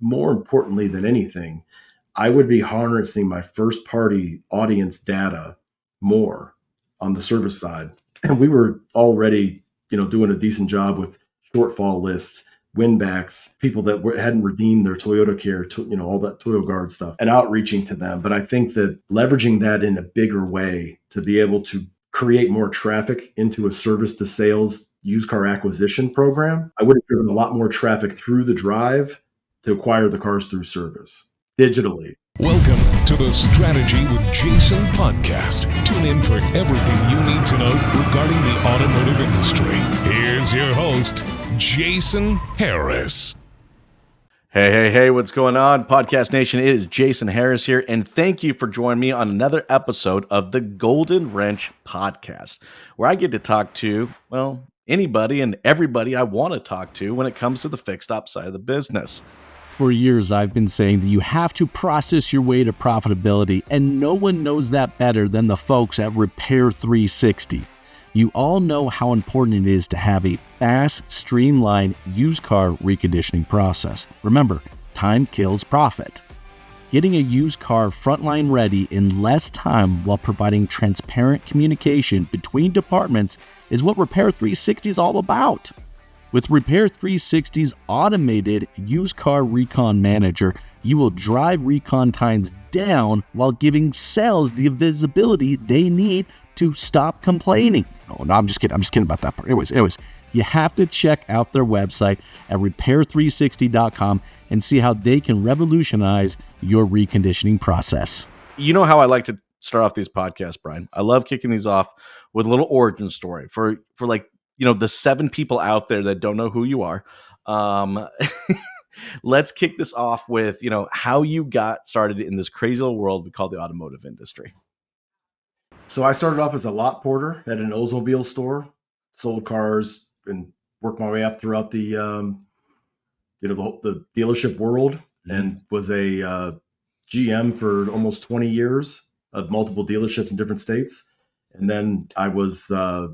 more importantly than anything, I would be harnessing my first party audience data more on the service side. And we were already, doing a decent job with shortfall lists, win backs, people that hadn't redeemed their Toyota Care, all that Toyo Guard stuff, and outreaching to them. But I think that leveraging that in a bigger way to be able to create more traffic into a service to sales used car acquisition program, I would have driven a lot more traffic through the drive to acquire the cars through service digitally. Welcome to the Strategy with Jason podcast. Tune in for everything you need to know regarding the automotive industry. Here's your host, Jason Harris. Hey, what's going on, Podcast Nation? It is Jason Harris here, and thank you for joining me on another episode of the Golden Wrench Podcast, where I get to talk to, anybody and everybody I want to talk to when it comes to the fixed op side of the business. For years, I've been saying that you have to process your way to profitability, and no one knows that better than the folks at Repair 360. You all know how important it is to have a fast, streamlined used car reconditioning process. Remember, time kills profit. Getting a used car frontline ready in less time while providing transparent communication between departments is what Repair 360 is all about. With Repair 360's automated used car recon manager, you will drive recon times down while giving sales the visibility they need to stop complaining. Oh, no, I'm just kidding. I'm just kidding about that part. Anyways, you have to check out their website at repair360.com and see how they can revolutionize your reconditioning process. You know how I like to start off these podcasts, Brian? I love kicking these off with a little origin story for the 7 people out there that don't know who you are. Let's kick this off with, how you got started in this crazy little world we call the automotive industry. So I started off as a lot porter at an Oldsmobile store, sold cars, and worked my way up throughout the dealership world, and was a GM for almost 20 years of multiple dealerships in different states. And then I was I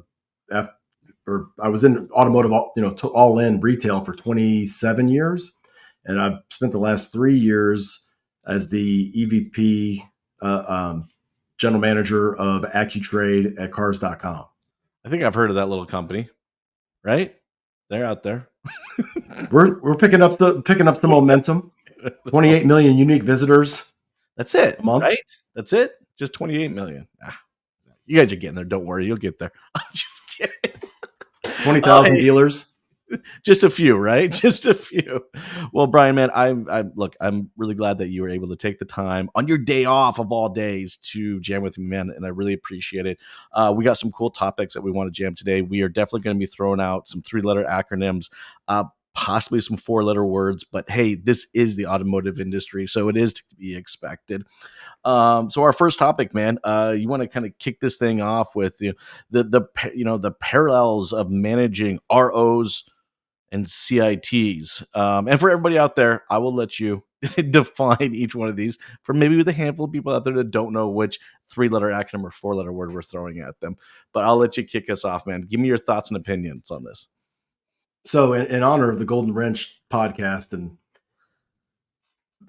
was in automotive, all in retail for 27 years. And I've spent the last 3 years as the EVP, general manager of AccuTrade at Cars.com. I think I've heard of that little company, right? They're out there. We're picking up the momentum. 28 million unique visitors. That's it, a month. Right? That's it. Just 28 million. You guys are getting there. Don't worry, you'll get there. I'm just kidding. 20,000 dealers. Just a few, right? Just a few. Well, Brian, man, I'm really glad that you were able to take the time on your day off of all days to jam with me, man, and I really appreciate it. We got some cool topics that we want to jam today. We are definitely going to be throwing out some 3-letter acronyms, possibly some 4-letter words, but hey, this is the automotive industry, so it is to be expected. So our first topic, man, you want to kind of kick this thing off with the parallels of managing ROs and CITs. And for everybody out there, I will let you define each one of these for maybe with a handful of people out there that don't know which 3-letter acronym or 4-letter word we're throwing at them. But I'll let you kick us off, man. Give me your thoughts and opinions on this. So in honor of the Golden Wrench podcast, and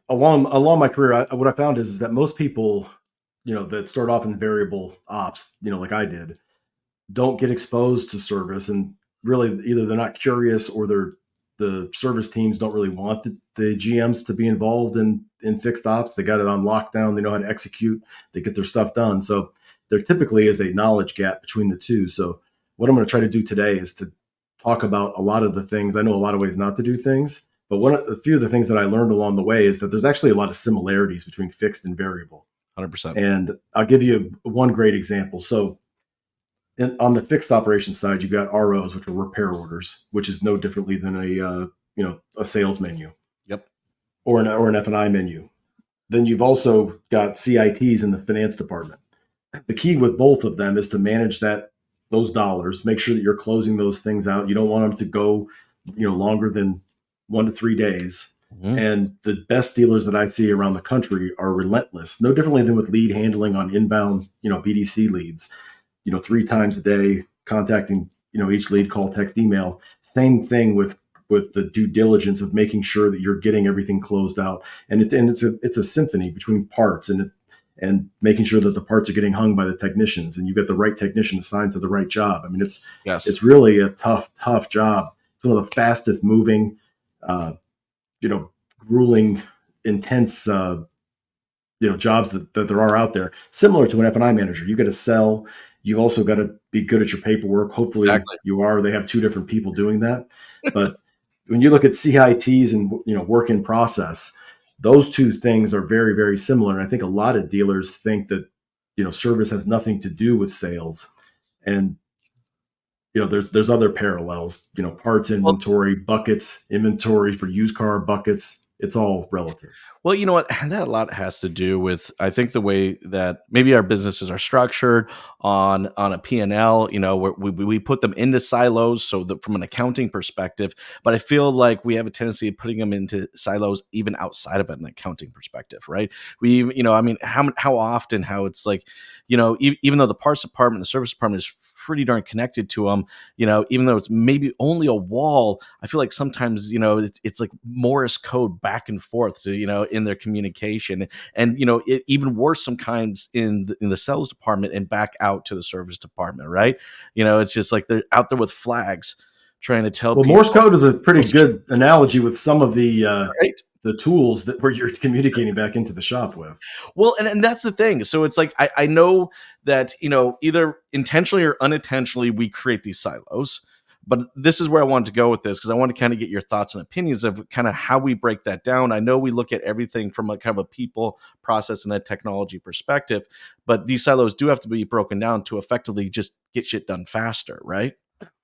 along my career, what I found is that most people, that start off in variable ops, like I did, don't get exposed to service, and really either they're not curious or the service teams don't really want the GMs to be involved in fixed ops. They got it on lockdown. They know how to execute. They get their stuff done. So there typically is a knowledge gap between the two. So what I'm going to try to do today is to talk about a lot of the things. I know a lot of ways not to do things, but a few of the things that I learned along the way is that there's actually a lot of similarities between fixed and variable. 100%. And I'll give you one great example. So on the fixed operations side, you've got ROs, which are repair orders, which is no differently than a sales menu. Yep. Or an F&I menu. Then you've also got CITs in the finance department. The key with both of them is to manage those dollars, make sure that you're closing those things out. You don't want them to go, longer than 1 to 3 days. Mm-hmm. And the best dealers that I see around the country are relentless, no differently than with lead handling on inbound, BDC leads. 3 times a day, contacting, each lead, call, text, email. Same thing with with the due diligence of making sure that you're getting everything closed out. And it's a symphony between parts and making sure that the parts are getting hung by the technicians and you get the right technician assigned to the right job. I mean, Yes. it's really a tough job. It's one of the fastest moving, grueling, intense, jobs that there are out there. Similar to an F&I manager, you got to sell. You've also got to be good at your paperwork. Hopefully Exactly. you are. They have two different people doing that. But when you look at CITs and work in process, those two things are very, very similar. And I think a lot of dealers think that service has nothing to do with sales. And there's other parallels. Parts Well, inventory, buckets, inventory for used car buckets. It's all relative. Well, you know what? That a lot has to do with, I think, the way that maybe our businesses are structured on a P&L, where we put them into silos, so that from an accounting perspective. But I feel like we have a tendency of putting them into silos even outside of an accounting perspective, right? I mean, how often, how it's like, even though the parts department, the service department is pretty darn connected to them, even though it's maybe only a wall, I feel like sometimes, it's like Morse code back and forth to, in their communication. And, even worse sometimes in the sales department and back out to the service department, right? It's just like they're out there with flags trying to tell Well, people. Morse code is a pretty good analogy with some of Right. the tools where you're communicating back into the shop with. Well, and that's the thing. So it's like I know that, either intentionally or unintentionally we create these silos. But this is where I wanted to go with this, because I want to kind of get your thoughts and opinions of kind of how we break that down. I know we look at everything from a kind of a people, process, and a technology perspective, but these silos do have to be broken down to effectively just get shit done faster, right?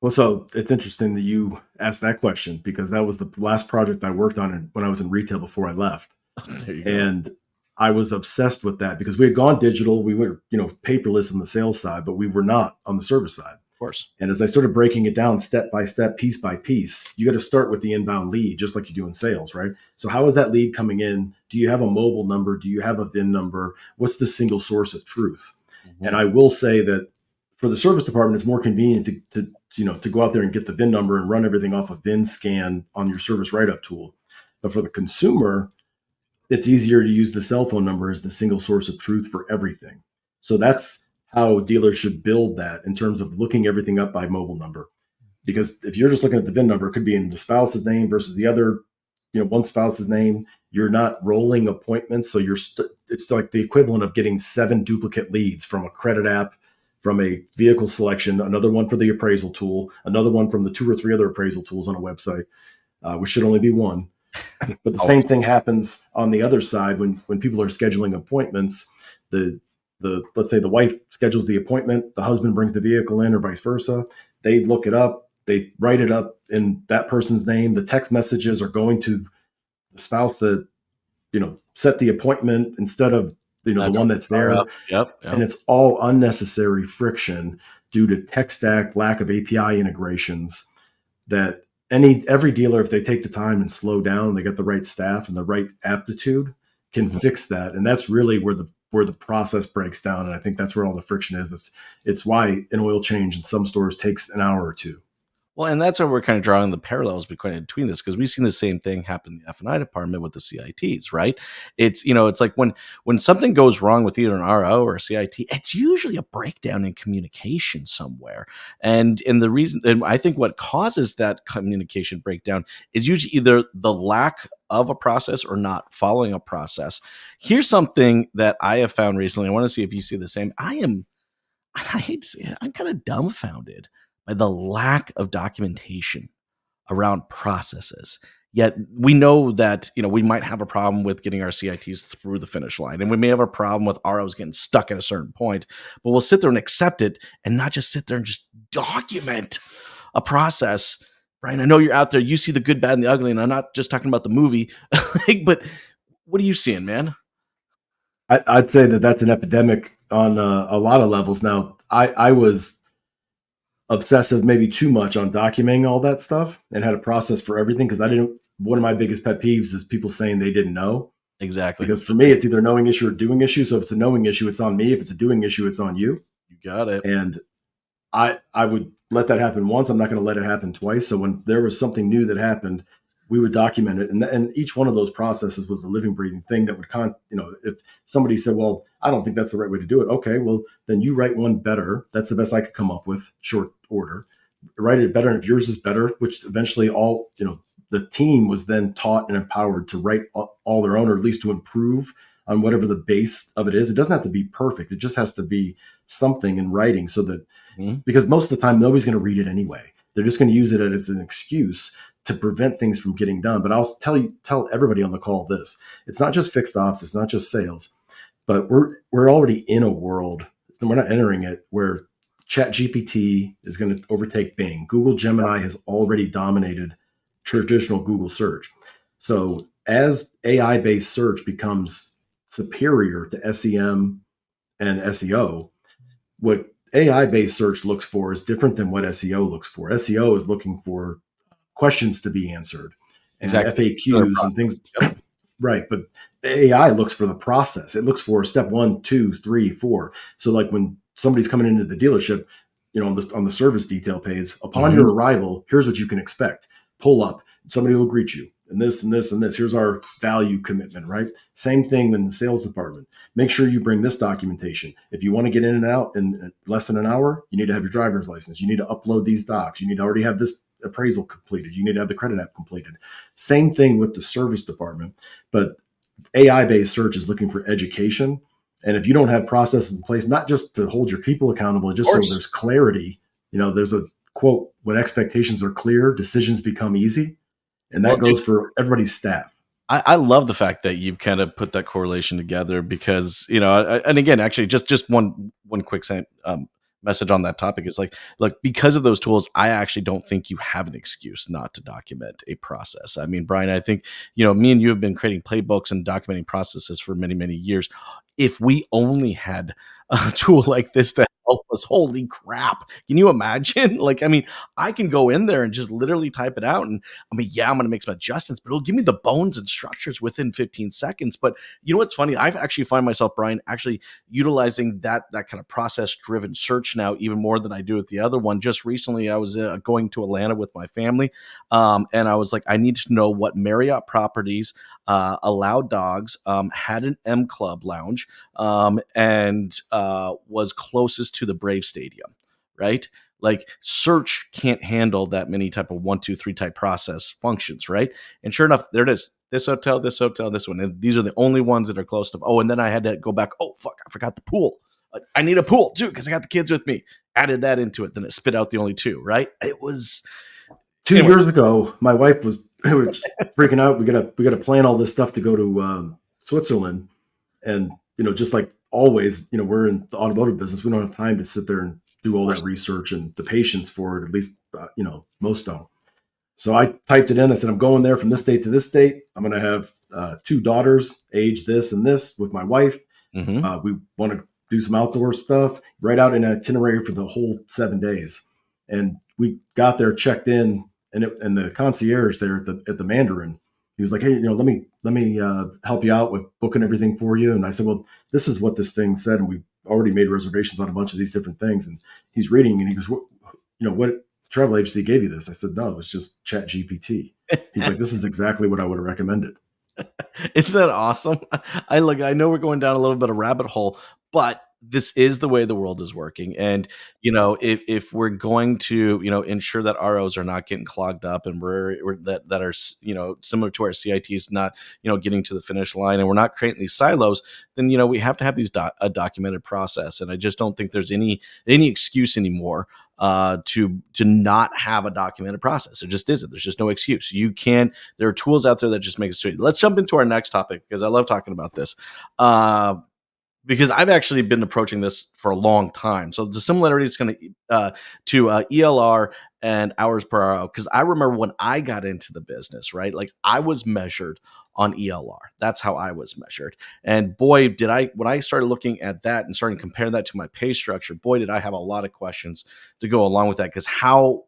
Well, so it's interesting that you asked that question because that was the last project I worked on when I was in retail before I left. There you go. And I was obsessed with that because we had gone digital. We were, paperless on the sales side, but we were not on the service side. Of course. And as I started breaking it down step by step, piece by piece, you got to start with the inbound lead, just like you do in sales, right? So how is that lead coming in? Do you have a mobile number? Do you have a VIN number? What's the single source of truth? Mm-hmm. And I will say that for the service department, it's more convenient to go out there and get the VIN number and run everything off a VIN scan on your service write-up tool. But for the consumer, it's easier to use the cell phone number as the single source of truth for everything. So that's how dealers should build that in terms of looking everything up by mobile number. Because if you're just looking at the VIN number, it could be in the spouse's name versus the other, one spouse's name. You're not rolling appointments. So it's like the equivalent of getting 7 duplicate leads from a credit app, from a vehicle selection, another one for the appraisal tool, another one from the 2 or 3 other appraisal tools on a website, which should only be one. But the same thing happens on the other side when people are scheduling appointments. Let's say the wife schedules the appointment, the husband brings the vehicle in, or vice versa. They look it up, they write it up in that person's name. The text messages are going to the spouse that set the appointment instead of the one that's there. Yep. And it's all unnecessary friction due to tech stack, lack of API integrations that every dealer, if they take the time and slow down, they get the right staff and the right aptitude, can fix that. And that's really where the process breaks down. And I think that's where all the friction is. It's why an oil change in some stores takes an hour or two. Well, and that's where we're kind of drawing the parallels between this, because we've seen the same thing happen in the F&I department with the CITs, right? It's like when something goes wrong with either an RO or a CIT, it's usually a breakdown in communication somewhere. And the reason, and I think what causes that communication breakdown is usually either the lack of a process or not following a process. Here's something that I have found recently. I want to see if you see the same. I hate to say it, I'm kind of dumbfounded by the lack of documentation around processes. Yet we know that, we might have a problem with getting our CITs through the finish line, and we may have a problem with ROs getting stuck at a certain point, but we'll sit there and accept it and not just sit there and just document a process. Brian, I know you're out there. You see the good, bad, and the ugly, and I'm not just talking about the movie, but what are you seeing, man? I'd say that's an epidemic on a lot of levels. Now, I was obsessive, maybe too much, on documenting all that stuff and had a process for everything because one of my biggest pet peeves is people saying they didn't know. Exactly. Because for me, it's either a knowing issue or doing issue. So if it's a knowing issue, it's on me. If it's a doing issue, it's on you. You got it. And I would let that happen once. I'm not going to let it happen twice. So when there was something new that happened, we would document it, and each one of those processes was the living, breathing thing that would if somebody said, "Well, I don't think that's the right way to do it," okay, well then you write one better. That's the best I could come up with, short order. Write it better, and if yours is better, which eventually the team was then taught and empowered to write all their own, or at least to improve on whatever the base of it is. It doesn't have to be perfect. It just has to be something in writing, so that because most of the time nobody's going to read it anyway. They're just going to use it as an excuse to prevent things from getting done. But I'll tell everybody on the call this: it's not just fixed ops, it's not just sales, but we're already in a world. We're not entering it where ChatGPT is going to overtake Bing. Google Gemini has already dominated traditional Google search. So as AI-based search becomes superior to SEM and SEO, what AI-based search looks for is different than what SEO looks for. SEO is looking for questions to be answered and Exactly. FAQs and things. Right. But AI looks for the process. It looks for step 1, 2, 3, 4. So like when somebody's coming into the dealership, on the service detail page, upon your arrival, here's what you can expect. Pull up, somebody will greet you, and this and this and this. Here's our value commitment, right? Same thing in the sales department. Make sure you bring this documentation. If you want to get in and out in less than an hour, you need to have your driver's license. You need to upload these docs. You need to already have this appraisal completed. You need to have the credit app completed. Same thing with the service department, but AI-based search is looking for education. And if you don't have processes in place, not just to hold your people accountable, just so there's clarity, there's a quote, when expectations are clear, decisions become easy. And that goes for everybody's staff. I love the fact that you've kind of put that correlation together because, and again, actually just one quick message on that topic is like, look, because of those tools, I actually don't think you have an excuse not to document a process. I mean, Brian, I think, me and you have been creating playbooks and documenting processes for many, many years. If we only had a tool like this to help us, holy crap. Can you imagine? Like, I mean, I can go in there and just literally type it out. And I mean, yeah, I'm going to make some adjustments, but it'll give me the bones and structures within 15 seconds. But you know what's funny? I've actually find myself, Brian, actually utilizing that kind of process driven search now even more than I do with the other one. Just recently, I was going to Atlanta with my family, and I was like, I need to know what Marriott properties allowed dogs, had an M Club lounge, and was closest to the Brave Stadium, right? Like search can't handle that many type of 1, 2, 3 type process functions, right? And sure enough, there it is. This hotel, this one. And these are the only ones that are close to. Oh, and then I had to go back. Oh, fuck, I forgot the pool. I need a pool too because I got the kids with me. Added that into it. Then it spit out the only 2, right? It was 2 years ago. My wife was freaking out. We gotta plan all this stuff to go to Switzerland, and just like always, we're in the automotive business. We don't have time to sit there and do all that research and the patience for it. At least, most don't. So I typed it in. I said, I'm going there from this date to this date. I'm going to have 2 daughters, age this and this, with my wife. We want to do some outdoor stuff, write out an itinerary for the whole 7 days. And we got there, checked in, and the concierge there at the Mandarin, he was like, hey, let me help you out with booking everything for you. And I said, well, this is what this thing said. And we already made reservations on a bunch of these different things. And he's reading and he goes, what travel agency gave you this? I said, no, it's just ChatGPT. He's like, this is exactly what I would have recommended. Isn't that awesome? I know we're going down a little bit of rabbit hole, but this is the way the world is working. And, if we're going to, ensure that ROs are not getting clogged up and we're that are, similar to our CITs, not, getting to the finish line, and we're not creating these silos, then, we have to have these a documented process. And I just don't think there's any excuse anymore to not have a documented process. There just isn't. There's just no excuse. There are tools out there that just make it straight. Let's jump into our next topic because I love talking about this. Because I've actually been approaching this for a long time. So the similarity is going to ELR and hours per hour. Because I remember when I got into the business, right? Like I was measured on ELR. That's how I was measured. And boy, when I started looking at that and starting to compare that to my pay structure, boy, did I have a lot of questions to go along with that. Because how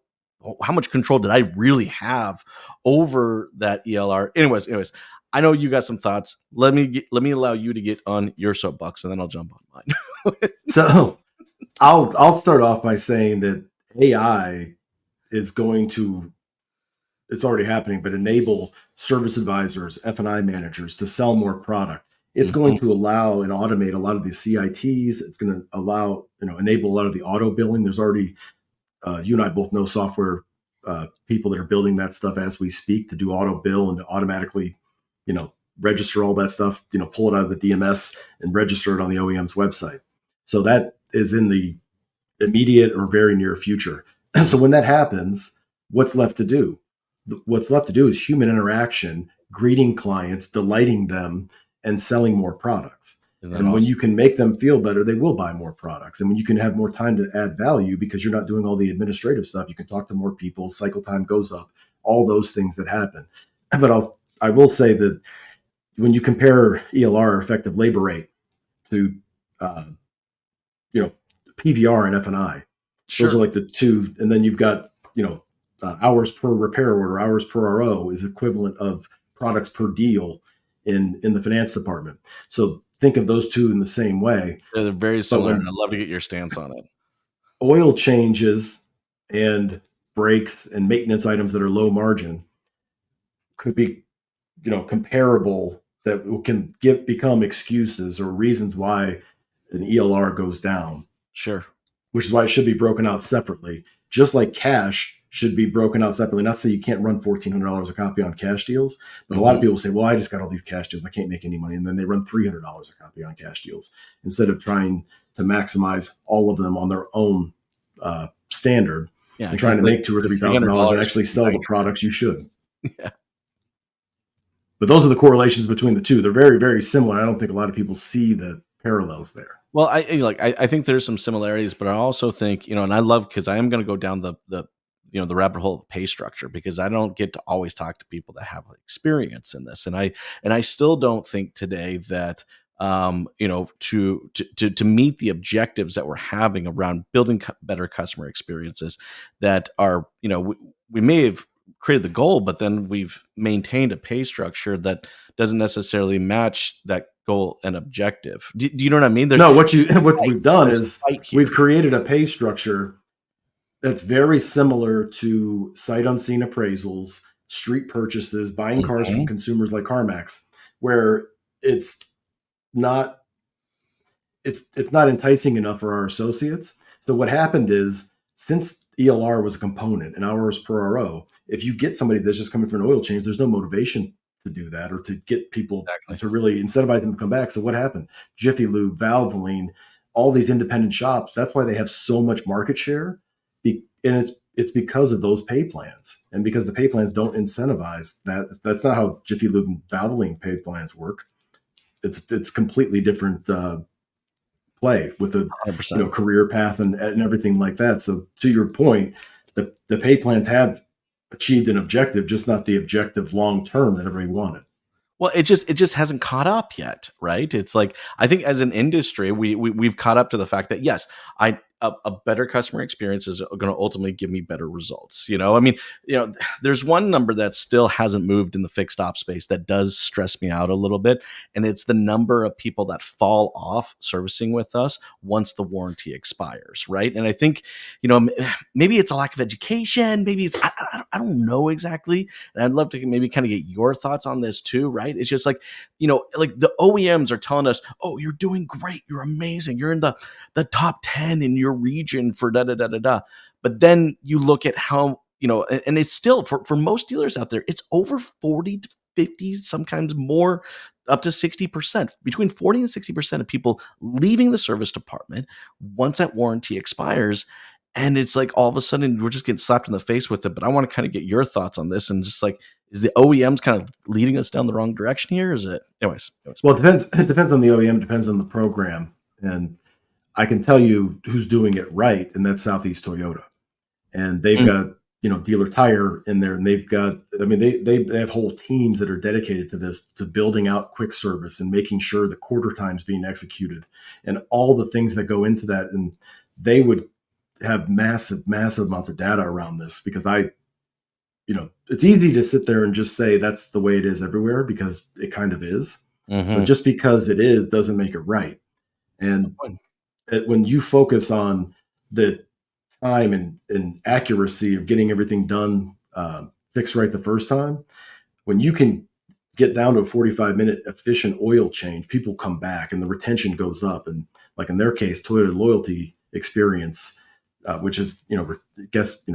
much control did I really have over that ELR? Anyways, I know you got some thoughts. Let me allow you to get on your soapbox, and then I'll jump on mine. So I'll start off by saying that AI is going to, it's already happening, but enable service advisors, F&I managers to sell more product. It's going Mhm. to allow and automate a lot of the CITs. It's going to allow, enable a lot of the auto billing. There's already, you and I both know software people that are building that stuff as we speak to do auto bill and to automatically, register all that stuff, pull it out of the DMS and register it on the OEM's website. So that is in the immediate or very near future. So when that happens, what's left to do? What's left to do is human interaction, greeting clients, delighting them, and selling more products. Isn't that And when awesome? you can make them feel better, they will buy more products. And when you can have more time to add value because you're not doing all the administrative stuff, you can talk to more people, cycle time goes up, all those things that happen. But I will say that when you compare ELR, effective labor rate, to uh, you know PVR and F&I, those are Sure. like the two. And then you've got hours per repair order, hours per RO is equivalent of products per deal in the finance department. So think of those two in the same way. They're very But similar, and when I'd love to get your stance on it. oil changes and brakes and maintenance items that are low margin could be comparable, that can become excuses or reasons why an ELR goes down, Sure. which is why it should be broken out separately. Just like cash should be broken out separately. Not to say you can't run $1,400 a copy on cash deals, but a lot of Mhm. people say, well, I just got all these cash deals. I can't make any money. And then they run $300 a copy on cash deals instead of trying to maximize all of them on their own standard Yeah, and because trying to make $2,000 or the $3,000 and $300 actually sell the products you should. Yeah. But those are the correlations between the two. They're very, very similar. I don't think a lot of people see the parallels there. Well, I think there's some similarities, but I also think, and I love, because I am going to go down the rabbit hole of pay structure, because I don't get to always talk to people that have experience in this, and I still don't think today that to meet the objectives that we're having around building better customer experiences, that are, we may have created the goal, but then we've maintained a pay structure that doesn't necessarily match that goal and objective. Do you know what I mean? There's No, what we've done there's is a fight we've here. created a pay structure that's very similar to sight unseen appraisals, street purchases, buying cars from Mhm. consumers like CarMax, where it's not it's not enticing enough for our associates. So what happened is, since ELR was a component and hours per RO, if you get somebody that's just coming for an oil change, there's no motivation to do that or to get people Exactly. to really incentivize them to come back. So what happened? Jiffy Lube, Valvoline, all these independent shops. That's why they have so much market share, and it's because of those pay plans, and because the pay plans don't incentivize that. That's not how Jiffy Lube and Valvoline pay plans work. It's completely different play with a 100%. career path and everything like that. So to your point, the pay plans have achieved an objective, just not the objective long term that everybody wanted. Well, it just hasn't caught up yet, right? It's like, I think as an industry, we've caught up to the fact that, yes, a better customer experience is going to ultimately give me better results. I mean, there's one number that still hasn't moved in the fixed op space that does stress me out a little bit, and it's the number of people that fall off servicing with us once the warranty expires, right? And I think, maybe it's a lack of education, maybe it's I don't know exactly, and I'd love to maybe kind of get your thoughts on this too, right? It's just like, like the OEMs are telling us, oh, you're doing great, you're amazing, you're in the top 10 in your region for da da da da da. But then you look at how, and it's still, for most dealers out there, it's over 40 to 50, sometimes more, up to 60%, between 40 and 60% of people leaving the service department once that warranty expires. And it's like, all of a sudden we're just getting slapped in the face with it. But I want to kind of get your thoughts on this, and just like, is the OEMs kind of leading us down the wrong direction here? Or is it, anyways. Well, it depends. It depends on the OEM, depends on the program, and I can tell you who's doing it right, and that's Southeast Toyota. And they've Mm, got Dealer Tire in there, and they've got, I mean, they have whole teams that are dedicated to this, to building out quick service and making sure the quarter time's being executed and all the things that go into that. And they would have massive amounts of data around this, because it's easy to sit there and just say that's the way it is everywhere, because it kind of is. But mhm. just because it is doesn't make it right. And when you focus on the time and accuracy of getting everything done, fixed right the first time, when you can get down to a 45-minute efficient oil change, people come back and the retention goes up. And like in their case, Toyota loyalty experience, which is,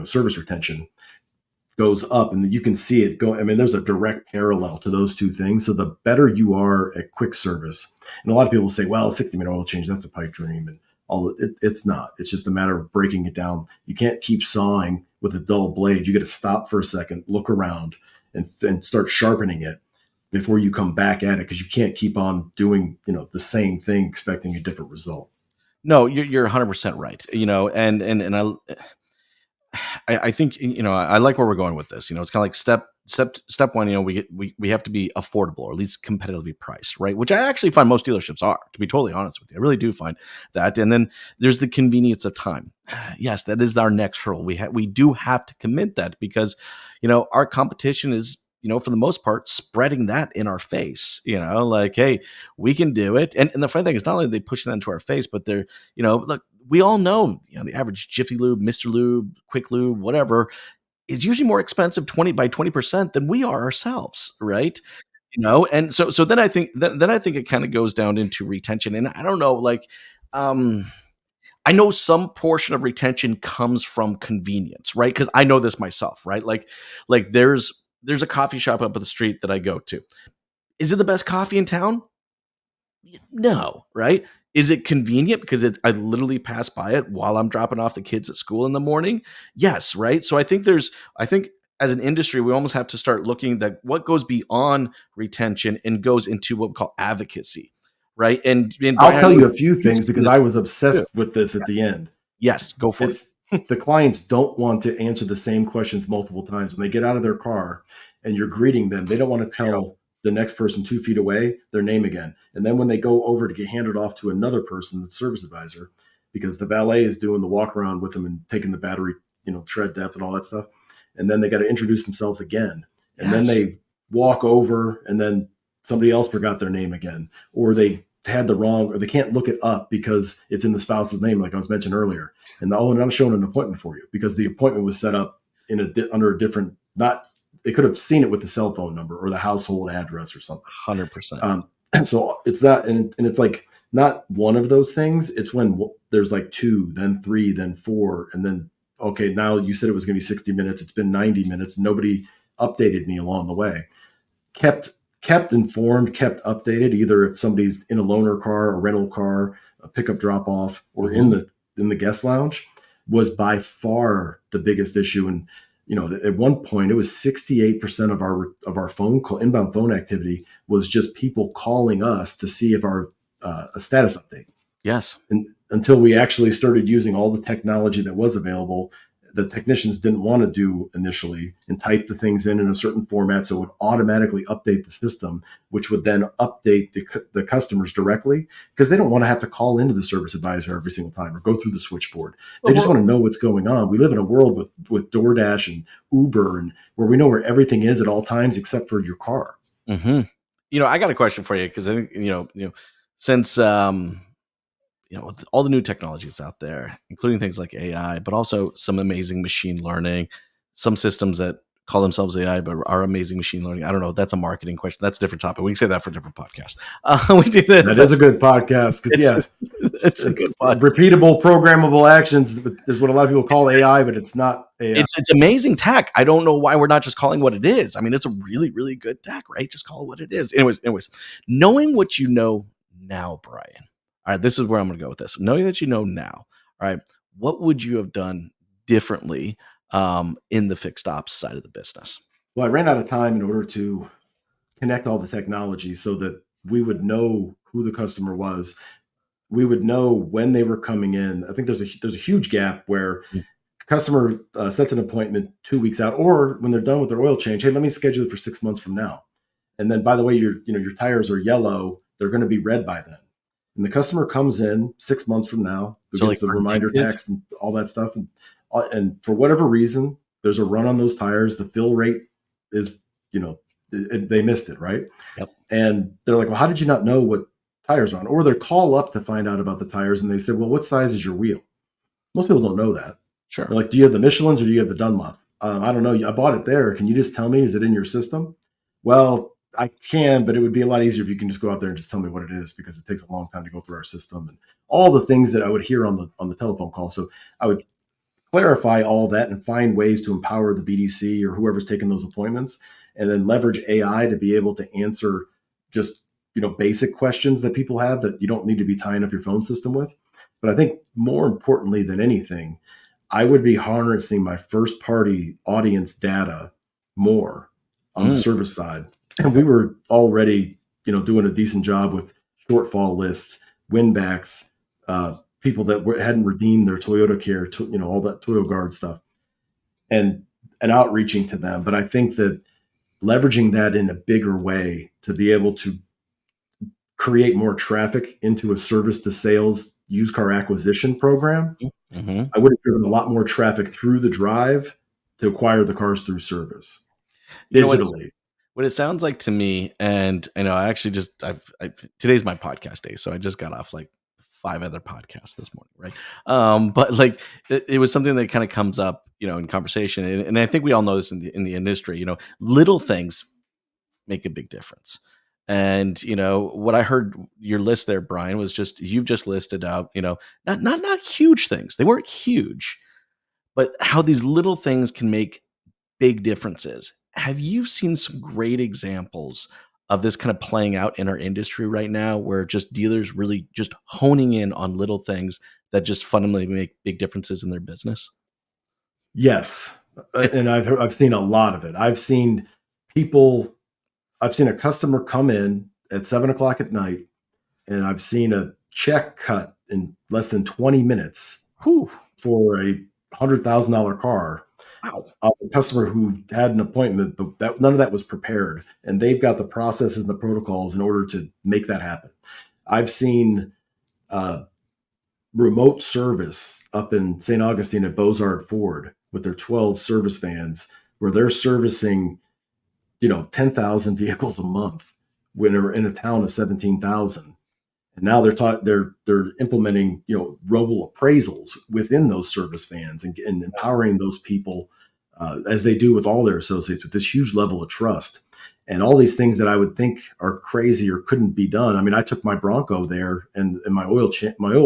service retention goes up, and you can see it go. I mean, there's a direct parallel to those two things. So the better you are at quick service, and a lot of people say, well, 60-minute oil change, that's a pipe dream. And it's not. It's just a matter of breaking it down. You can't keep sawing with a dull blade. You got to stop for a second, look around, and start sharpening it before you come back at it, because you can't keep on doing the same thing expecting a different result. No, you're 100% right. I think I like where we're going with this. It's kind of like step one. We have to be affordable, or at least competitively priced, right? Which I actually find most dealerships are. To be totally honest with you, I really do find that. And then there's the convenience of time. Yes, that is our next hurdle. We do have to commit that, because our competition is, for the most part, spreading that in our face. Like, hey, we can do it. And the funny thing is, not only are they pushing that into our face, but they're, look, we all know, the average Jiffy Lube, Mr. Lube, Quick Lube, whatever, is usually more expensive 20% than we are ourselves, right? And so then I think it kind of goes down into retention. And I don't know, like, I know some portion of retention comes from convenience, right? Because I know this myself, right? Like there's a coffee shop up the street that I go to. Is it the best coffee in town? No, right? Is it convenient because I literally pass by it while I'm dropping off the kids at school in the morning? Yes, right? So I think as an industry, we almost have to start looking at what goes beyond retention and goes into what we call advocacy, right? And I'll Brian, tell you a few things, because I was obsessed with this at the end. yes, go for it. The clients don't want to answer the same questions multiple times. When they get out of their car and you're greeting them, they don't want to tell the next person 2 feet away their name again. And then when they go over to get handed off to another person, the service advisor, because the valet is doing the walk around with them and taking the battery, tread depth and all that stuff. And then they got to introduce themselves again. And then they walk over, and then somebody else forgot their name again, or they had the wrong, or they can't look it up because it's in the spouse's name, like I was mentioned earlier. And and I'm showing an appointment for you, because the appointment was set up under a different, they could have seen it with the cell phone number or the household address or something. 100%. So it's that, and it's like not one of those things. It's when there's like 2, then 3, then 4, and then, okay, now you said it was going to be 60 minutes. It's been 90 minutes. Nobody updated me along the way. Kept informed, kept updated, either if somebody's in a loaner car, a rental car, a pickup drop off, or in the guest lounge, was by far the biggest issue. And at one point, it was 68% of our phone call, inbound phone activity, was just people calling us to see if our a status update. Yes. And until we actually started using all the technology that was available, the technicians didn't want to do initially, and type the things in a certain format, so it would automatically update the system, which would then update the customers directly, because they don't want to have to call into the service advisor every single time or go through the switchboard. They just want to know what's going on. We live in a world with DoorDash and Uber, and where we know where everything is at all times except for your car. Mm-hmm. I got a question for you, because I think since with all the new technologies out there, including things like AI, but also some amazing machine learning, some systems that call themselves AI but are amazing machine learning. I don't know. That's a marketing question. That's a different topic. We can say that for a different podcast. That is a good podcast. It's a good podcast. Repeatable, programmable actions is what a lot of people call AI, but it's not AI. It's amazing tech. I don't know why we're not just calling what it is. I mean, it's a really, really good tech, right? Just call it what it is. Anyways, knowing what you know now, Brian. All right, this is where I'm going to go with this. Knowing that you know now, all right, what would you have done differently in the fixed ops side of the business? Well, I ran out of time in order to connect all the technology so that we would know who the customer was. We would know when they were coming in. I think there's a huge gap where customer sets an appointment 2 weeks out, or when they're done with their oil change, hey, let me schedule it for 6 months from now. And then, by the way, your tires are yellow. They're going to be red by then. And the customer comes in 6 months from now, who gets a reminder text and all that stuff. And for whatever reason, there's a run on those tires. The fill rate is, they missed it, right? Yep. And they're like, well, how did you not know what tires are on, or they call up to find out about the tires and they say, well, what size is your wheel? Most people don't know that. Sure. They're like, do you have the Michelins or do you have the Dunlop? I don't know. I bought it there. Can you just tell me, is it in your system? Well, I can, but it would be a lot easier if you can just go out there and just tell me what it is, because it takes a long time to go through our system and all the things that I would hear on the telephone call. So I would clarify all that and find ways to empower the BDC or whoever's taking those appointments, and then leverage AI to be able to answer just, basic questions that people have that you don't need to be tying up your phone system with. But I think more importantly than anything, I would be harnessing my first party audience data more on the Mm, service side. And okay. we were already, doing a decent job with shortfall lists, win backs, people that hadn't redeemed their Toyota Care, all that Toyota Guard stuff, and outreaching to them. But I think that leveraging that in a bigger way to be able to create more traffic into a service to sales used car acquisition program, Hmm. I would have driven a lot more traffic through the drive to acquire the cars through service You know what? digitally. What it sounds like to me, and I know I actually just today's my podcast day, so I just got off like 5 other podcasts this morning, right? But like it was something that kind of comes up, in conversation, and I think we all know this in the industry. Little things make a big difference. And what I heard your list there, Brian, was just you've just listed out, not huge things. They weren't huge, but how these little things can make big differences. Have you seen some great examples of this kind of playing out in our industry right now, where just dealers really just honing in on little things that just fundamentally make big differences in their business? Yes, and I've seen a lot of it. People. I've seen a customer come in at 7 o'clock at night, and I've seen a check cut in less than 20 minutes Whew. for a $100,000 car. Wow. A customer who had an appointment, but none of that was prepared, and they've got the processes and the protocols in order to make that happen. I've seen uh, remote service up in St. Augustine at Bozard Ford with their 12 service vans, where they're servicing 10,000 vehicles a month when they're in a town of 17,000. And now they're implementing, robo appraisals within those service vans, and empowering those people, as they do with all their associates, with this huge level of trust. And all these things that I would think are crazy or couldn't be done. I mean, I took my Bronco there, and my oil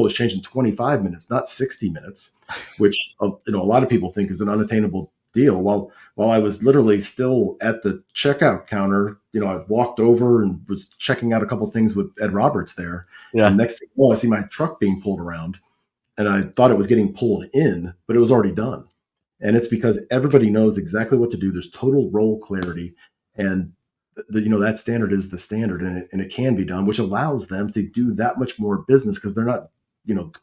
was changed in 25 minutes, not 60 minutes, which a lot of people think is an unattainable deal. While I was literally still at the checkout counter, I walked over and was checking out a couple things with Ed Roberts there. And Yeah. next thing you know, I see my truck being pulled around, and I thought it was getting pulled in, but it was already done. And it's because everybody knows exactly what to do. There's total role clarity, and that standard is the standard, and it can be done, which allows them to do that much more business because they're not,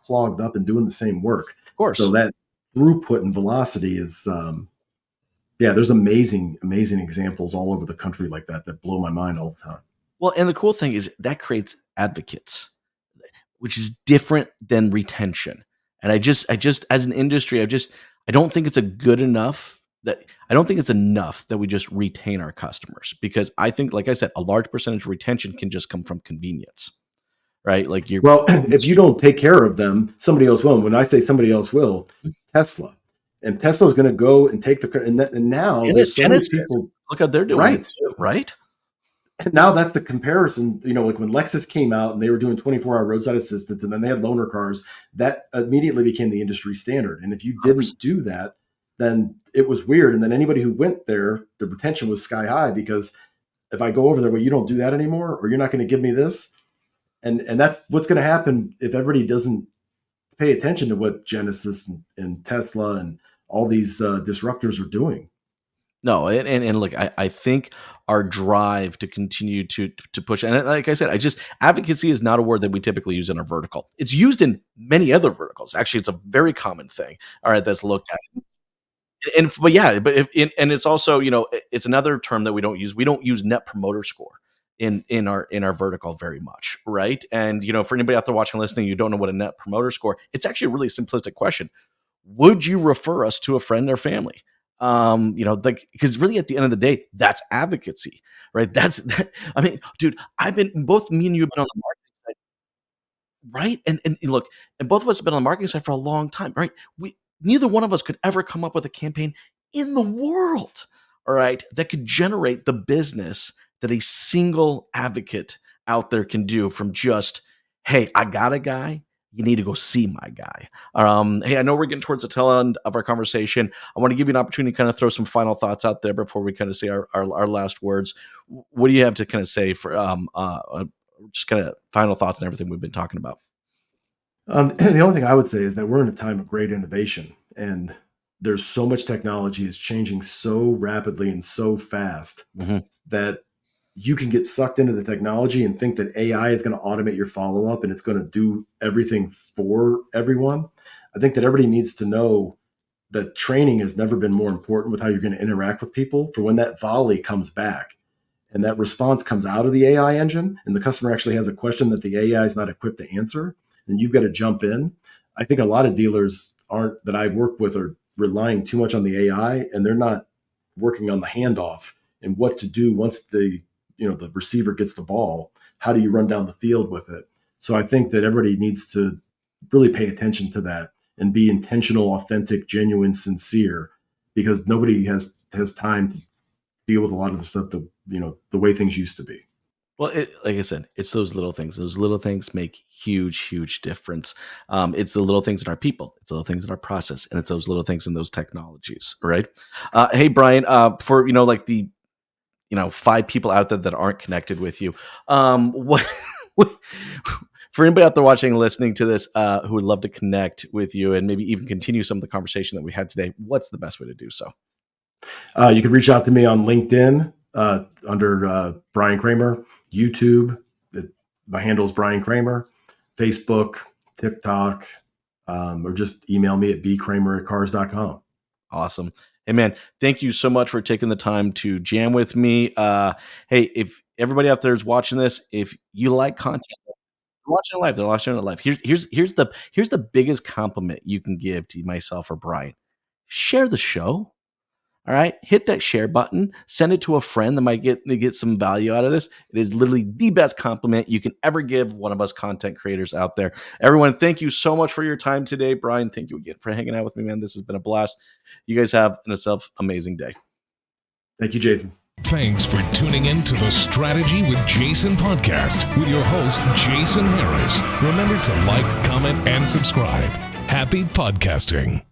clogged up and doing the same work. Of So course. that throughput and velocity is, yeah, there's amazing, amazing examples all over the country like that blow my mind all the time. Well, and the cool thing is that creates advocates, which is different than retention. And I just as an industry, I don't think it's a good enough that I don't think it's enough that we just retain our customers, because I think, like I said, a large percentage of retention can just come from convenience, right? Like you're, Well, if you don't take care of them, somebody else will. And when I say somebody else will, Tesla. And Tesla's going to go and take and now there's so many Genesis, people, look how they're doing it right? too, right? And now that's the comparison. Like when Lexus came out and they were doing 24-hour roadside assistance, and then they had loaner cars, that immediately became the industry standard. And if you Of course. didn't do that, then it was weird. And then anybody who went there, the retention was sky high, because if I go over there, well, you don't do that anymore, or you're not going to give me this. And that's what's going to happen if everybody doesn't pay attention to what Genesis and Tesla and all these disruptors are doing. No, and look, I think our drive to continue to push, and like I said, I just advocacy is not a word that we typically use in our vertical. It's used in many other verticals. Actually, it's a very common thing. All right, that's looked at. And but yeah, but and it's also, it's another term that we don't use. We don't use net promoter score in our vertical very much, right? And for anybody out there watching and listening, you don't know what a net promoter score. It's actually a really simplistic question. Would you refer us to a friend or family? Like, because really at the end of the day, that's advocacy, right? I mean, dude, I've been both me and you have been on the marketing side. right? And look, and both of us have been on the marketing side for a long time, right? Neither one of us could ever come up with a campaign in the world, all right, that could generate the business that a single advocate out there can do from just, hey, I got a guy. You need to go see my guy. Hey, I know we're getting towards the tail end of our conversation. I want to give you an opportunity to kind of throw some final thoughts out there before we kind of say our last words. What do you have to kind of say for just kind of final thoughts on everything we've been talking about? The only thing I would say is that we're in a time of great innovation, and there's so much technology is changing so rapidly and so fast Mhm. that you can get sucked into the technology and think that AI is going to automate your follow up and it's going to do everything for everyone. I think that everybody needs to know that training has never been more important with how you're going to interact with people for when that volley comes back and that response comes out of the AI engine and the customer actually has a question that the AI is not equipped to answer and you've got to jump in. I think a lot of dealers aren't that I work with are relying too much on the AI and they're not working on the handoff and what to do once the receiver gets the ball. How do you run down the field with it? So I think that everybody needs to really pay attention to that and be intentional, authentic, genuine, sincere, because nobody has time to deal with a lot of the stuff the way things used to be. Well, like I said, it's those little things. Those little things make huge difference. It's the little things in our people. It's the little things in our process, and it's those little things in those technologies, right? Hey, Brian, for like the 5 people out there that aren't connected with you, what for anybody out there watching and listening to this who would love to connect with you and maybe even continue some of the conversation that we had today, what's the best way to do so? You can reach out to me on LinkedIn under Brian Kramer, YouTube. My handle is Brian Kramer, Facebook, TikTok, or just email me at bkramer@cars.com. Awesome. Hey, man, thank you so much for taking the time to jam with me. Hey, if everybody out there is watching this, if you like content, they're watching it live. They're watching it live. Here's the biggest compliment you can give to myself or Brian. Share the show. All right, hit that share button. Send it to a friend that might get some value out of this. It is literally the best compliment you can ever give one of us content creators out there. Everyone, thank you so much for your time today. Brian, thank you again for hanging out with me, man. This has been a blast. You guys have yourself an amazing day. Thank you, Jason. Thanks for tuning in to the Strategy with Jason podcast with your host, Jason Harris. Remember to like, comment, and subscribe. Happy podcasting.